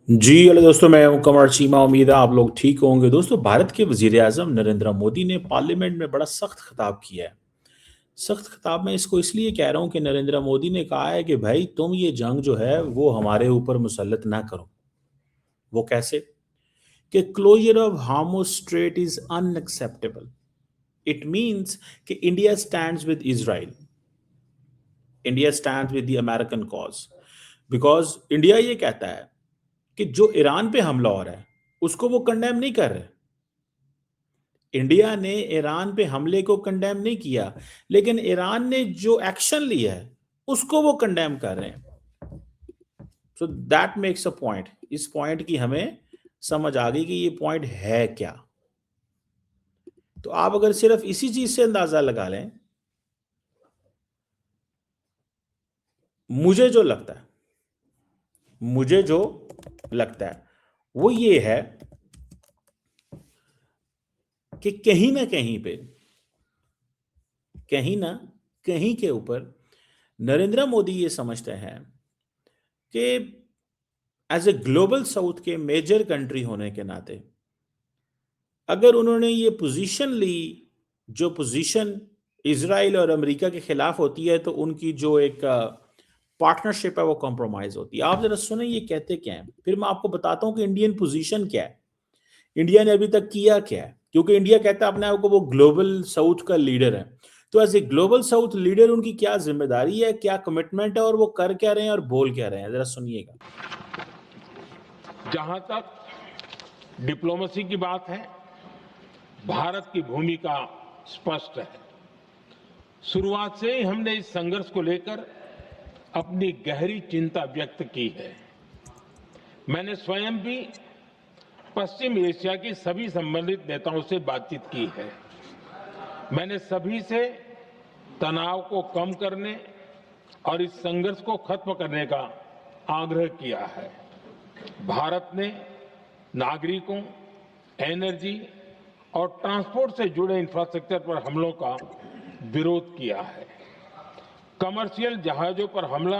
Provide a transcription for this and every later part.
जी hello दोस्तों, मैं हूं कमर चीमा। उम्मीद है आप लोग ठीक होंगे। दोस्तों, भारत के वजीर आजम नरेंद्र मोदी ने पार्लियामेंट में बड़ा सख्त खिताब किया है। सख्त खिताब में इसको इसलिए कह रहा हूं कि नरेंद्र मोदी ने कहा है कि भाई तुम ये जंग जो है वो हमारे ऊपर मुसल्लत ना करो। वो कैसे? कि closure of Hormuz strait is unacceptable. It means कि India stands with Israel, India stands with the American cause. Because India ये कहता है कि जो ईरान पे हमला हो रहा है उसको वो कंडेम नहीं कर रहे। इंडिया ने ईरान पे हमले को कंडेम नहीं किया, लेकिन ईरान ने जो एक्शन लिया है उसको वो कंडेम कर रहे हैं। So that makes a point. इस पॉइंट की हमें समझ आ गई कि ये पॉइंट है क्या। तो आप अगर सिर्फ इसी चीज से अंदाजा लगा लें, मुझे जो लगता है मुझे जो लगता है वो ये है कि कहीं ना कहीं के ऊपर नरेंद्र मोदी ये समझते हैं कि एज ए ग्लोबल साउथ के मेजर कंट्री होने के नाते अगर उन्होंने ये पोजीशन ली, जो पोजीशन इसराइल और अमेरिका के खिलाफ होती है, तो उनकी जो एक पार्टनरशिप है वो कॉम्प्रोमाइज होती है। आप जरा सुने ये कहते क्या है, फिर मैं आपको बताता हूं कि इंडियन पोजीशन क्या है, इंडिया ने अभी तक किया क्या है। क्योंकि इंडिया कहता है अपने आप को वो ग्लोबल साउथ का लीडर है। तो as a global south leader उनकी क्या जिम्मेदारी है, क्या कमिटमेंट है, और वो कर क्या रहे हैं और बोल क्या रहे हैं, जरा सुनिएगा। जहां तक डिप्लोमेसी की बात है, भारत की भूमिका स्पष्ट है। शुरुआत से ही हमने इस संघर्ष को लेकर अपनी गहरी चिंता व्यक्त की है। मैंने स्वयं भी पश्चिम एशिया की सभी संबंधित नेताओं से बातचीत की है। मैंने सभी से तनाव को कम करने और इस संघर्ष को खत्म करने का आग्रह किया है। भारत ने नागरिकों, एनर्जी और ट्रांसपोर्ट से जुड़े इंफ्रास्ट्रक्चर पर हमलों का विरोध किया है। कमर्शियल जहाजों पर हमला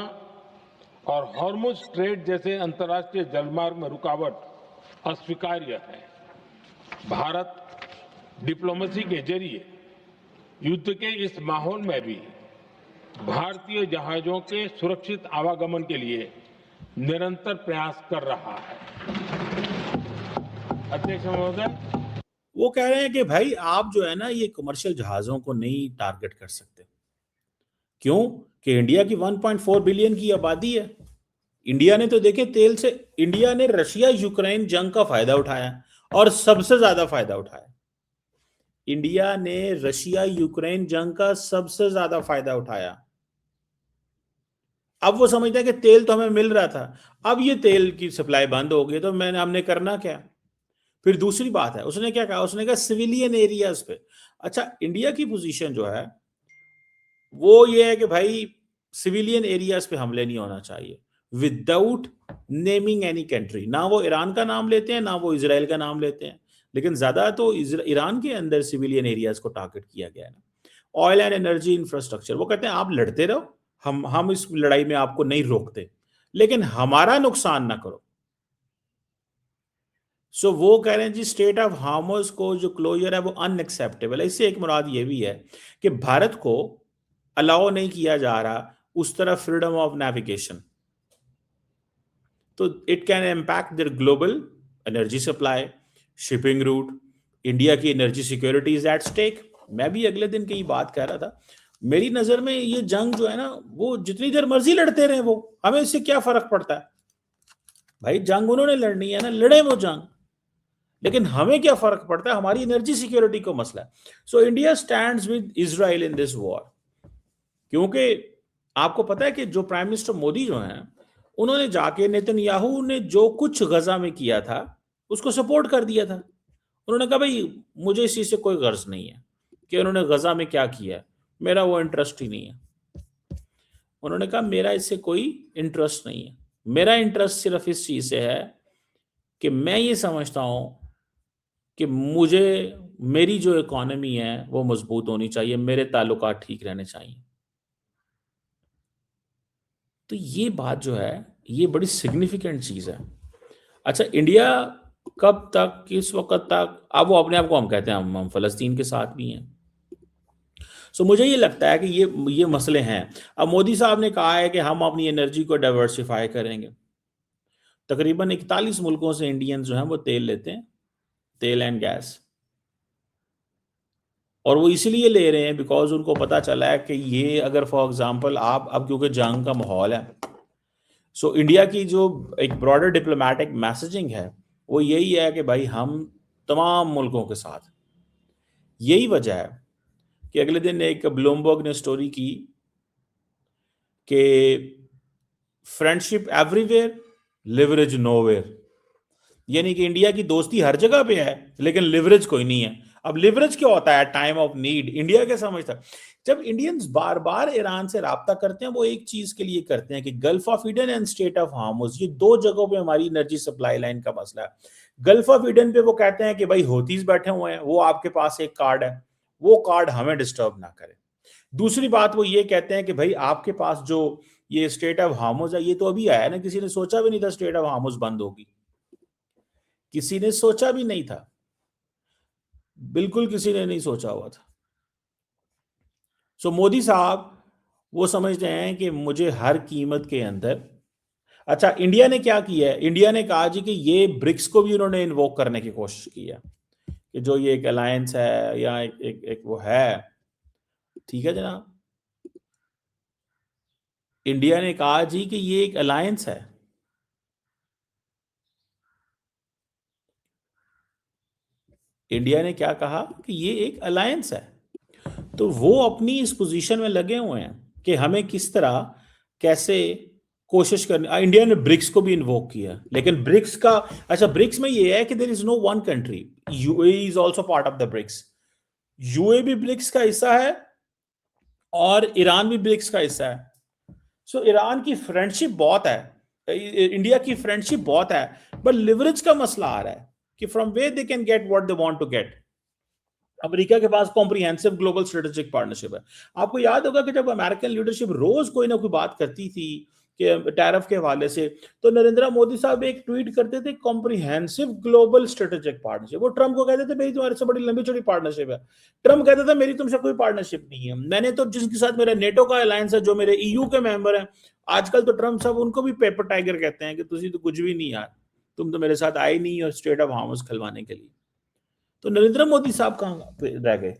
और हॉर्मुज स्ट्रेट जैसे अंतर्राष्ट्रीय जलमार्ग में रुकावट अस्वीकार्य है। भारत डिप्लोमेसी के जरिए युद्ध के इस माहौल में भी भारतीय जहाजों के सुरक्षित आवागमन के लिए निरंतर प्रयास कर रहा है। अध्यक्ष महोदय, वो कह रहे हैं कि भाई आप जो है ना ये कमर्शियल जहाजों को नहीं टारगेट कर सकते। क्यों? कि इंडिया की 1.4 बिलियन की आबादी है। इंडिया ने तो देखे तेल से, इंडिया ने रशिया यूक्रेन जंग का फायदा उठाया और सबसे ज्यादा फायदा उठाया। इंडिया ने रशिया यूक्रेन जंग का सबसे ज्यादा फायदा उठाया। अब वो समझते हैं कि तेल तो हमें मिल रहा था, अब ये तेल की सप्लाई बंद हो गई तो हमने करना क्या। फिर दूसरी बात है, उसने क्या कहा, उसने कहा सिविलियन एरियाज पे। अच्छा, इंडिया की पोजीशन जो है वो ये है कि भाई सिविलियन एरियाज पे हमले नहीं होना चाहिए विदाउट नेमिंग एनी कंट्री। ना वो ईरान का नाम लेते हैं, ना वो इसराइल का नाम लेते हैं, लेकिन ज्यादा तो ईरान के अंदर सिविलियन एरियाज को टारगेट किया गया है ना। ऑयल एंड एनर्जी इंफ्रास्ट्रक्चर, वो कहते हैं आप लड़ते रहो, हम इस लड़ाई में आपको नहीं रोकते, लेकिन हमारा नुकसान ना करो। सो वो कह रहे हैं जी स्टेट ऑफ हार्मोस को जो क्लोजर है वो अनएक्सेप्टेबल है। इससे एक मुराद ये भी है कि भारत को अलाउ नहीं किया जा रहा उस तरफ फ्रीडम ऑफ नेविगेशन, तो it can impact their global energy supply, shipping route. India की energy security is at stake. मैं भी अगले दिन कहीं बात कर रहा था, मेरी नजर में ये जंग जो है ना वो जितनी देर मर्जी लड़ते रहे, वो हमें इससे क्या फर्क पड़ता है। भाई जंग उन्होंने लड़नी है ना, लड़े वो जंग, लेकिन हमें क्या फर्क पड़ता है, हमारी एनर्जी सिक्योरिटी को मसला है। So India stands with Israel in this war. क्योंकि आपको पता है कि जो प्राइम मिनिस्टर मोदी जो हैं, उन्होंने जाके नेतन्याहू ने जो कुछ गजा में किया था उसको सपोर्ट कर दिया था। उन्होंने कहा भाई मुझे इस चीज से कोई गर्ज नहीं है कि उन्होंने गजा में क्या किया है, मेरा वो इंटरेस्ट ही नहीं है। उन्होंने कहा मेरा इससे कोई इंटरेस्ट नहीं है, मेरा इंटरेस्ट सिर्फ इस चीज से है कि मैं ये समझता हूं कि मुझे, मेरी जो इकोनॉमी है वो मजबूत होनी चाहिए, मेरे ताल्लुकात ठीक रहने चाहिए। तो ये बात जो है ये बड़ी सिग्निफिकेंट चीज है। अच्छा, इंडिया कब तक, किस वक्त तक, अब वो अपने आप को हम कहते हैं हम फलस्तीन के साथ भी हैं। सो मुझे ये लगता है कि ये मसले हैं। अब मोदी साहब ने कहा है कि हम अपनी एनर्जी को डाइवर्सिफाई करेंगे। तकरीबन 41 मुल्कों से इंडियंस जो हैं वो तेल लेते हैं, तेल एंड गैस, और वो इसलिए ले रहे हैं बिकॉज उनको पता चला है कि ये अगर फॉर एग्जांपल आप अब क्योंकि जंग का माहौल है, सो इंडिया की जो एक ब्रॉडर डिप्लोमेटिक मैसेजिंग है वो यही है कि भाई हम तमाम मुल्कों के साथ। यही वजह है कि अगले दिन एक ब्लूमबर्ग ने स्टोरी की कि फ्रेंडशिप एवरीवेयर, लिवरेज नोवेयर। यानी कि इंडिया की दोस्ती हर जगह पे है लेकिन लिवरेज कोई नहीं है। अब लिवरेज क्या होता है? Time of need. इंडिया क्या समझता है? जब इंडियंस बार बार ईरान से राब्ता करते हैं वो एक चीज के लिए करते हैं कि gulf of Eden and state of Hormuz, ये दो जगहों पे हमारी एनर्जी सप्लाई लाइन का मसला है। गल्फ ऑफ ईडन पे वो कहते हैं कि भाई हौतीज बैठे हुए हैं, वो आपके पास एक कार्ड है, वो कार्ड हमें डिस्टर्ब ना करे। दूसरी बात वो ये कहते हैं कि भाई आपके पास जो ये स्टेट ऑफ हार्मुज है, ये तो अभी आया ना, किसी ने सोचा भी नहीं था स्टेट ऑफ हार्मुज बंद होगी, किसी ने सोचा भी नहीं था, बिल्कुल किसी ने नहीं सोचा हुआ था। सो मोदी साहब वो समझते हैं कि मुझे हर कीमत के अंदर। अच्छा, इंडिया ने क्या किया है? इंडिया ने कहा जी कि ये ब्रिक्स को भी उन्होंने इन्वोक करने की कोशिश की है कि जो ये एक अलायंस है या एक वो है, ठीक है जनाब। इंडिया ने कहा जी कि ये एक अलायंस है। इंडिया ने क्या कहा कि ये एक अलायंस है। तो वो अपनी इस पोजीशन में लगे हुए हैं कि हमें किस तरह, कैसे कोशिश करनी। इंडिया ने ब्रिक्स को भी इन्वोक किया, लेकिन ब्रिक्स का, अच्छा ब्रिक्स में ये है कि there is no one country, UAE is also part of the BRICS. UAE भी ब्रिक्स का हिस्सा है और ईरान भी ब्रिक्स का हिस्सा है। सो ईरान की फ्रेंडशिप बहुत है, इंडिया की फ्रेंडशिप बहुत है, बट लिवरेज का मसला आ रहा है कि from where they can get what they want to get. America के पास कॉम्प्रिहेंसिव ग्लोबल स्ट्रेटेजिक पार्टनरशिप है। आपको याद होगा कि जब अमेरिकन लीडरशिप रोज कोई ना कोई बात करती थी कि टैरिफ के हवाले से, तो नरेंद्र मोदी साहब एक ट्वीट करते थे कॉम्प्रिहेंसिव ग्लोबल स्ट्रेटेजिक पार्टनरशिप। वो ट्रम्प को कहते थे मेरी तुम्हारे से बड़ी लंबी चौड़ी पार्टनरशिप है। ट्रम्प कहता था मेरी तुमसे कोई पार्टनरशिप नहीं है। मैंने तो जिसके साथ मेरा नेटो का अलायंस है, जो मेरे ईयू के मेंबर हैं, आजकल तो ट्रम्प साहब उनको भी पेपर टाइगर कहते हैं कि तुम तो कुछ भी नहीं यार, तुम तो मेरे साथ आए नहीं और स्टेट ऑफ हार्मस खिलवाने के लिए। तो नरेंद्र मोदी साहब कहाँ रह गए?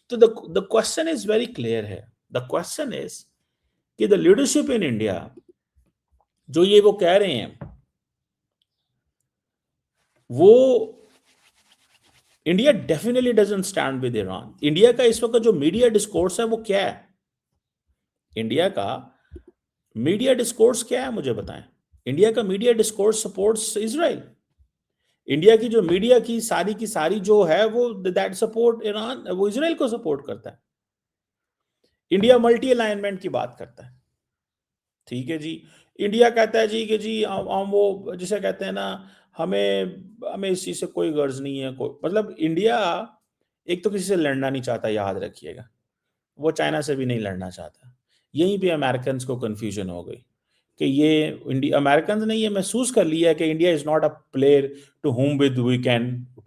तो the question is very clear है। द क्वेश्चन इज कि द लीडरशिप इन इंडिया जो ये वो कह रहे हैं, वो India definitely doesn't stand with Iran. India का इस वक्त जो मीडिया डिस्कोर्स है वो क्या है? इंडिया का मीडिया डिस्कोर्स क्या है, मुझे बताएं। इंडिया का media discourse supports Israel. India की जो मीडिया की सारी जो है वो दैट सपोर्ट ईरान, वो इजराइल को सपोर्ट करता है। इंडिया मल्टी अलाइनमेंट की बात करता है, ठीक है जी। इंडिया कहता है जी कि जी हम वो जिसे कहते हैं ना, हमें हमें इस चीज से कोई गर्ज नहीं है, कोई मतलब इंडिया एक तो किसी से लड़ना नहीं चाहता, याद रखिएगा। वो चाइना से भी नहीं लड़ना चाहता। यहीं पे अमेरिकन को कंफ्यूजन हो गई कि ये इंडिया, अमेरिकन ने ये महसूस कर लिया है कि India is not a player to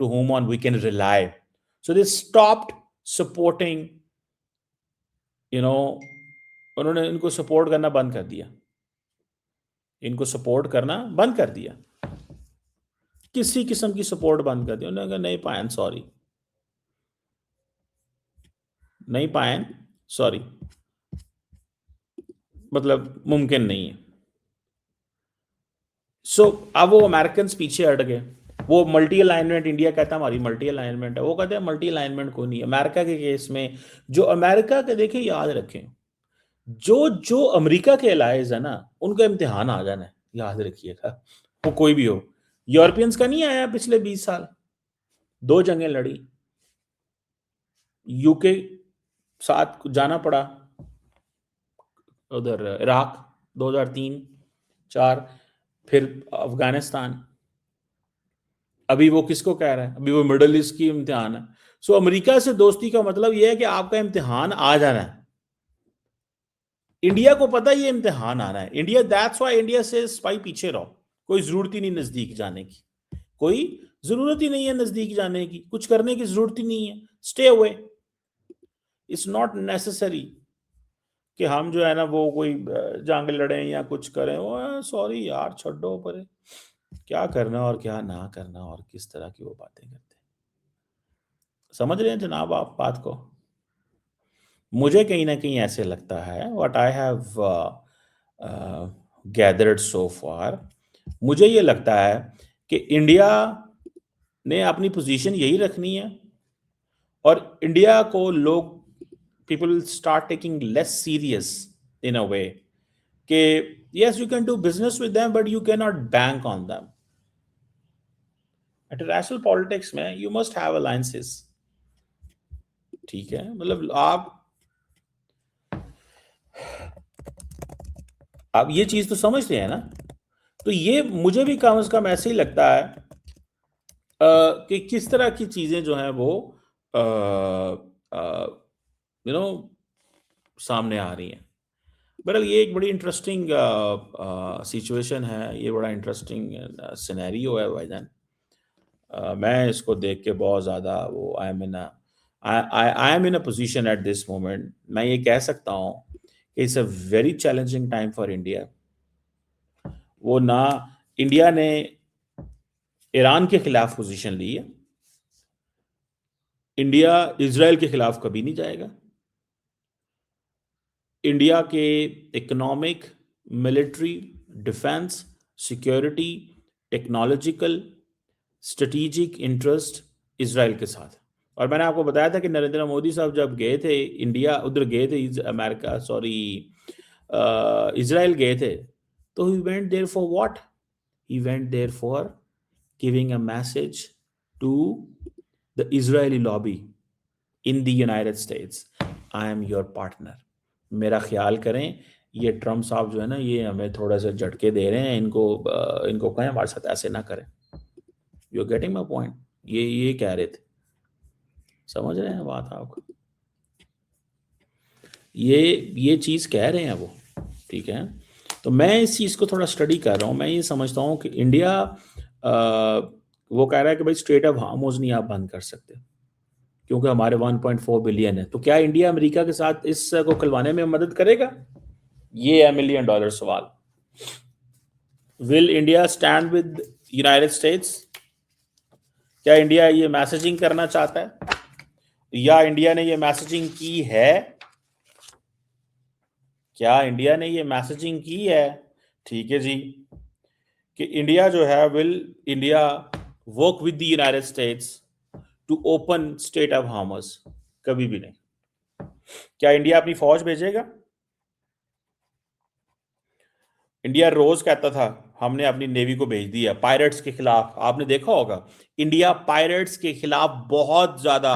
whom on we can rely. So they stopped supporting, you know, उन्होंने इनको सपोर्ट करना बंद कर दिया, इनको सपोर्ट करना बंद कर दिया, किसी किस्म की सपोर्ट बंद कर दी। उन्होंने कहा नहीं पायन सॉरी, नहीं पायन सॉरी, मतलब मुमकिन नहीं है। अब वो अमेरिकन पीछे हट गए। वो मल्टी अलाइनमेंट, इंडिया कहता है हमारी मल्टी अलाइनमेंट है, वो कहते हैं मल्टी अलाइनमेंट कोई नहीं। अमेरिका के केस में जो अमेरिका के, देखिए याद रखें, जो जो अमेरिका के अलाइज है ना, उनका इम्तिहान आ जाना है, याद रखिएगा, वो कोई भी हो। यूरोपियंस का नहीं आया पिछले 20 साल, 2 जंगें लड़ी, यूके साथ जाना पड़ा उधर इराक 2003-4, फिर अफगानिस्तान, अभी वो किसको कह रहा है, अभी वो मिडल ईस्ट की इम्तिहान है। सो अमेरिका से दोस्ती का मतलब यह है कि आपका इम्तिहान आ जाना है। इंडिया को पता ये इम्तिहान आना है। इंडिया, दैट्स व्हाई इंडिया से भाई पीछे रहो, कोई जरूरत ही नहीं नजदीक जाने की, कोई जरूरत ही नहीं है नजदीक जाने की, कुछ करने की जरूरत ही नहीं है, stay away. It's not necessary कि हम जो है ना वो कोई जंग लड़ें या कुछ करें। वो सॉरी यार, छोड़ो परे, क्या करना और क्या ना करना और किस तरह की वो बातें करते हैं। समझ रहे हैं जनाब आप बात को? मुझे कहीं ना कहीं ऐसे लगता है, व्हाट आई हैव गैदर्ड सो फार, मुझे ये लगता है कि इंडिया ने अपनी पोजीशन यही रखनी है, और इंडिया को लोग, people start taking less serious in a way कि yes you can do business with them but you can not bank on them. International politics में यू मस्ट हैव अलायंसेस, ठीक है? मतलब आप ये चीज तो समझते हैं ना? तो ये मुझे भी कम से कम ऐसे ही लगता है कि किस तरह की चीजें जो हैं वो यू नो सामने आ रही हैं। बहरहाल ये एक बड़ी इंटरेस्टिंग सिचुएशन है, ये बड़ा इंटरेस्टिंग सिनेरियो है भाईजान। मैं इसको देख के बहुत ज़्यादा वो I am in a position at this moment, मैं ये कह सकता हूँ कि it's a very challenging time for India. वो ना, इंडिया ने ईरान के खिलाफ पोजीशन ली है, इंडिया इजराइल के खिलाफ कभी नहीं जाएगा। इंडिया के economic, military, defence, security, technological, strategic interest Israel के साथ। और मैंने आपको बताया था कि नरेंद्र मोदी साहब जब गए थे इंडिया, उधर गए थे अमेरिका, सॉरी इजराइल गए थे, तो he went there for what? He went there for giving a message to the Israeli lobby in the United States, I am your partner. मेरा ख्याल करें, ये ट्रम्प साहब जो है ना, ये हमें थोड़ा सा झटके दे रहे हैं, इनको कहें हमारे साथ ऐसे ना करें। You are getting my point? ये कह रहे थे, समझ रहे हैं बात आप? ये चीज कह रहे हैं वो, ठीक है? तो मैं इस चीज को थोड़ा स्टडी कर रहा हूँ। मैं ये समझता हूँ कि इंडिया वो कह रहा है कि भाई स्ट्रेट ऑफ हार्मोज नहीं आप बंद कर सकते क्योंकि हमारे 1.4 बिलियन है। तो क्या इंडिया अमेरिका के साथ इस को खुलवाने में मदद करेगा? ये है $1 मिलियन सवाल। Will India stand with United states? क्या इंडिया ये मैसेजिंग करना चाहता है, या इंडिया ने ये मैसेजिंग की है? क्या इंडिया ने ये मैसेजिंग की है, ठीक है जी, कि इंडिया जो है, will India work with the United States to open state of Hormuz? कभी भी नहीं। क्या इंडिया अपनी फौज भेजेगा? इंडिया रोज कहता था हमने अपनी नेवी को भेज दिया पायरेट्स के खिलाफ। आपने देखा होगा इंडिया पायरेट्स के खिलाफ बहुत ज्यादा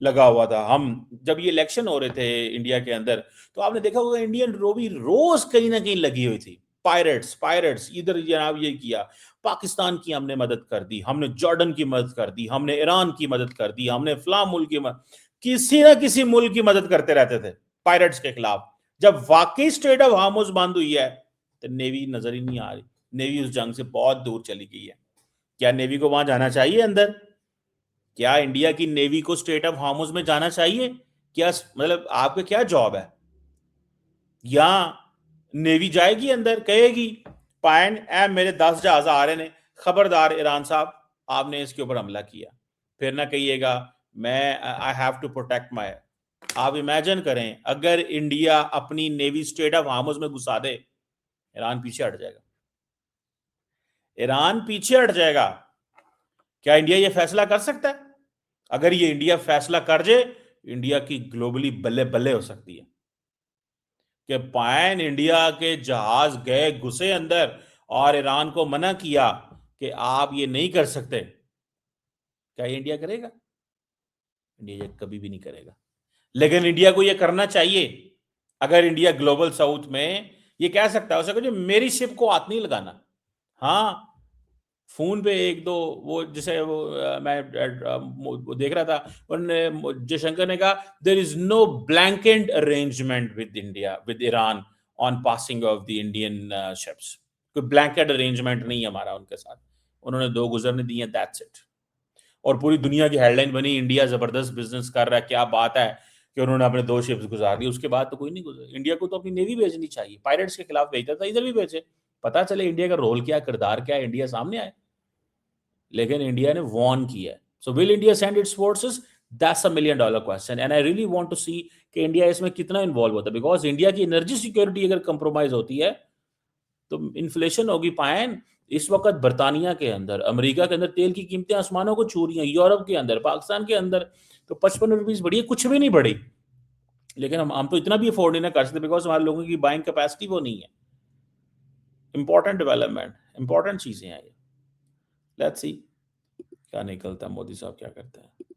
लगा हुआ था। हम जब ये इलेक्शन हो रहे थे इंडिया के अंदर, तो आपने देखा होगा इंडियन रोवी रोज कहीं ना कहीं लगी हुई थी। पायरेट्स पायरेट्स, इधर जनाब ये किया, पाकिस्तान की हमने मदद कर दी, हमने जॉर्डन की मदद कर दी, हमने ईरान की मदद कर दी, हमने फलां मुल्क की मदद, किसी ना किसी मुल्क की मदद करते रहते थे पायरेट्स के खिलाफ। जब वाकई स्टेट ऑफ हार्मोज बंद हुई है तो नेवी नजर ही नहीं आ रही। नेवी उस जंग से बहुत दूर चली गई है। क्या नेवी को वहां जाना चाहिए अंदर? क्या इंडिया की नेवी को स्टेट ऑफ हार्मोज में जाना चाहिए? क्या मतलब आपका क्या जॉब है? या नेवी जाएगी अंदर, कहेगी पायन ए मेरे 10 जहाज आ रहे ने, खबरदार ईरान साहब आपने इसके ऊपर हमला किया। फिर ना कहिएगा मैं I have to protect my. आप इमेजिन करें अगर इंडिया अपनी नेवी स्टेट ऑफ हार्मोज में घुसा दे, ईरान पीछे हट जाएगा। ईरान पीछे हट जाएगा। क्या इंडिया ये फैसला कर सकता है? अगर ये इंडिया फैसला कर जाए, इंडिया की ग्लोबली बल्ले बल्ले हो सकती है कि पैन इंडिया के जहाज गए घुसे अंदर और ईरान को मना किया कि आप ये नहीं कर सकते। क्या ये इंडिया करेगा? इंडिया ये कभी भी नहीं करेगा। लेकिन इंडिया को ये करना चाहिए। अगर इंडिया ग्लोबल साउथ में ये कह सकता है, उसे कहो मेरी शिप को हाथ नहीं लगाना। हाँ, फोन पे एक दो वो जैसे वो मैं वो देख रहा था, उन्होंने जयशंकर ने कहा there is no blanket arrangement with India with Iran on passing off the Indian ships. कोई ब्लैंकेट अरेंजमेंट नहीं है हमारा उनके साथ। उन्होंने 2 गुजरने दिए, दैट्स इट। और पूरी दुनिया की हेडलाइन बनी, इंडिया जबरदस्त बिजनेस कर रहा है, क्या बात है कि उन्होंने अपने 2 शिप्स गुजार दी। उसके बाद तो कोई नहीं गुजरा। इंडिया को तो अपनी नेवी भेजनी चाहिए, पायरेट्स के खिलाफ भेजता था, इधर भी भेजे, पता चले इंडिया का रोल क्या, किरदार क्या है, इंडिया सामने आए। लेकिन इंडिया ने वॉर्न किया है। So will India send its forces? That's a $1 million question, and I really want to see कि इंडिया इसमें कितना इन्वॉल्व होता है, बिकॉज इंडिया की एनर्जी सिक्योरिटी अगर कंप्रोमाइज होती है तो इन्फ्लेशन होगी। पायन, इस वक्त बर्तानिया के अंदर, अमेरिका के अंदर तेल की कीमतें आसमानों को छू रही हैं, यूरोप के अंदर, पाकिस्तान के अंदर तो 55 रुपीज बढ़ी है, कुछ भी नहीं बढ़ी। लेकिन हम तो इतना भी अफोर्ड नहीं ना कर सकते, बिकॉज हमारे लोगों की बाइंग कैपेसिटी वो नहीं है। इंपॉर्टेंट डेवलपमेंट, इंपॉर्टेंट चीजें हैं ये। लेट्स सी क्या निकलता है, मोदी साहब क्या करते हैं।